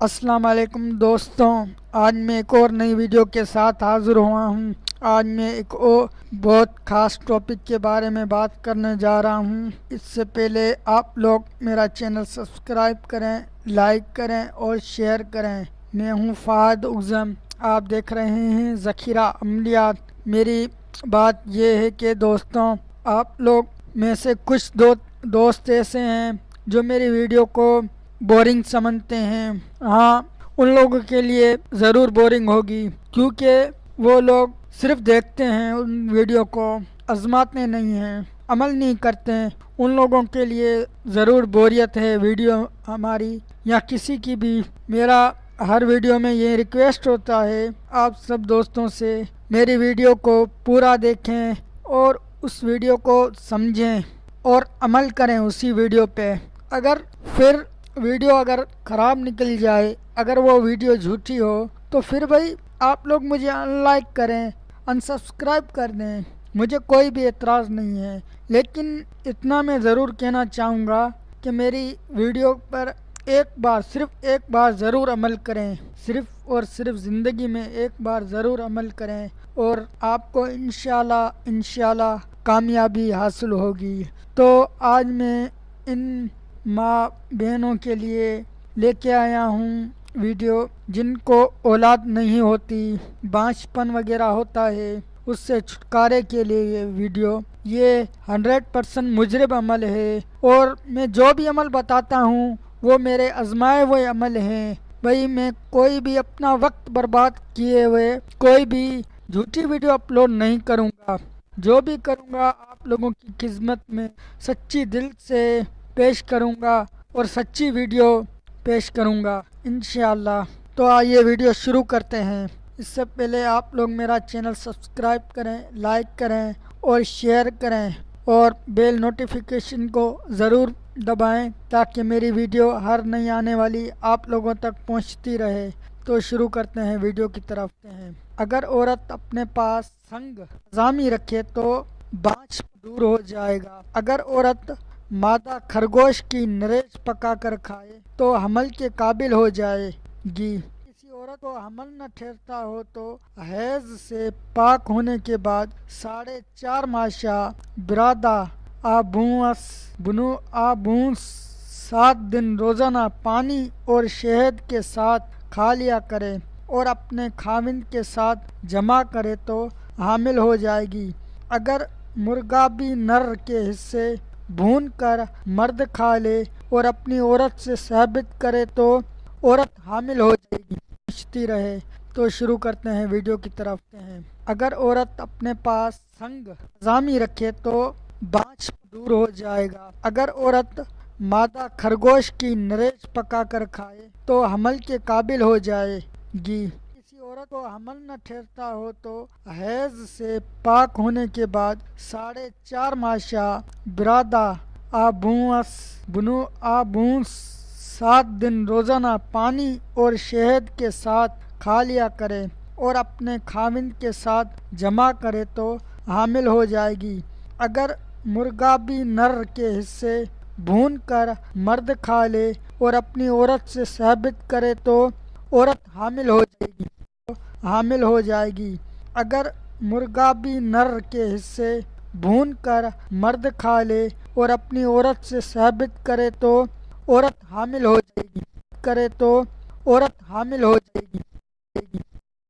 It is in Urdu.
السلام علیکم دوستوں، آج میں ایک اور نئی ویڈیو کے ساتھ حاضر ہوا ہوں۔ آج میں ایک اور بہت خاص ٹاپک کے بارے میں بات کرنے جا رہا ہوں۔ اس سے پہلے آپ لوگ میرا چینل سبسکرائب کریں، لائک کریں اور شیئر کریں۔ میں ہوں فہد اعظم، آپ دیکھ رہے ہیں ذخیرہ عملیات۔ میری بات یہ ہے کہ دوستوں، آپ لوگ میں سے کچھ دوست ایسے ہیں جو میری ویڈیو کو بورنگ سمجھتے ہیں۔ ہاں، ان لوگوں کے لیے ضرور بورنگ ہوگی، کیونکہ وہ لوگ صرف دیکھتے ہیں، ان ویڈیو کو آزماتے نہیں ہیں، عمل نہیں کرتے ہیں۔ ان لوگوں کے لیے ضرور بوریت ہے ویڈیو ہماری یا کسی کی بھی۔ میرا ہر ویڈیو میں یہ ریکویسٹ ہوتا ہے آپ سب دوستوں سے، میری ویڈیو کو پورا دیکھیں اور اس ویڈیو کو سمجھیں اور عمل کریں اسی ویڈیو پہ۔ اگر پھر ویڈیو خراب نکل جائے، اگر وہ ویڈیو جھوٹی ہو، تو پھر بھائی آپ لوگ مجھے ان لائک کریں، ان سبسکرائب کر دیں، مجھے کوئی بھی اعتراض نہیں ہے۔ لیکن اتنا میں ضرور کہنا چاہوں گا کہ میری ویڈیو پر صرف ایک بار ضرور عمل کریں، صرف اور صرف زندگی میں ایک بار ضرور عمل کریں، اور آپ کو انشاءاللہ کامیابی حاصل ہوگی۔ تو آج میں ان ماں بہنوں کے لیے لے کے آیا ہوں ویڈیو، جن کو اولاد نہیں ہوتی، بانجھپن وغیرہ ہوتا ہے، اس سے چھٹکارے کے لیے یہ ویڈیو، یہ 100% مجرب عمل ہے، اور میں جو بھی عمل بتاتا ہوں وہ میرے آزمائے ہوئے عمل ہیں۔ بھائی میں کوئی بھی اپنا وقت برباد کیے ہوئے کوئی بھی جھوٹی ویڈیو اپلوڈ نہیں کروں گا۔ جو بھی کروں گا آپ لوگوں کی خدمت میں سچی دل سے پیش کروں گا اور سچی ویڈیو پیش کروں گا انشاءاللہ۔ تو آئیے ویڈیو شروع کرتے ہیں۔ اس سے پہلے آپ لوگ میرا چینل سبسکرائب کریں، لائک کریں اور شیئر کریں، اور بیل نوٹیفیکیشن کو ضرور دبائیں تاکہ میری ویڈیو ہر نئی آنے والی آپ لوگوں تک پہنچتی رہے۔ تو شروع کرتے ہیں ویڈیو کی طرف ہیں۔ اگر عورت اپنے پاس سنگ ہضامی رکھے تو بانجھ دور ہو جائے گا۔ اگر عورت مادہ خرگوش کی نریز پکا کر کھائے تو حمل کے قابل ہو جائے گی۔ کسی عورت کو حمل نہ ٹھہرتا ہو تو حیض سے پاک ہونے کے بعد 4.5 ماشا برادہ بنو آبونس 7 دن روزانہ پانی اور شہد کے ساتھ کھا لیا کرے اور اپنے خاوند کے ساتھ جمع کرے تو حامل ہو جائے گی۔ اگر مرغابی نر کے حصے بھون کر مرد کھا لے اور اپنی عورت سے ثابت کرے تو عورت حامل ہو جائے گی، پوچھتی رہے۔ تو شروع کرتے ہیں ویڈیو کی طرف ہیں۔ اگر عورت اپنے پاس سنگ ہضامی رکھے تو بانجھ دور ہو جائے گا۔ اگر عورت مادہ خرگوش کی نریز پکا کر کھائے تو حمل کے قابل ہو جائے گی۔ کسی عورت کو حمل نہ ٹھہرتا ہو تو حیض سے پاک ہونے کے بعد 4.5 ماشا برادہ بنو آبونس 7 دن روزانہ پانی اور شہد کے ساتھ کھا لیا کرے اور اپنے خاوند کے ساتھ جمع کرے تو حامل ہو جائے گی۔ اگر مرغابی نر کے حصے بھون کر مرد کھا لے اور اپنی عورت سے ثابت کرے تو عورت حامل ہو جائے گی۔ اگر مرغابی نر کے حصے بھون کر مرد کھا لے اور اپنی عورت سے ثابت کرے تو عورت حامل ہو جائے گی۔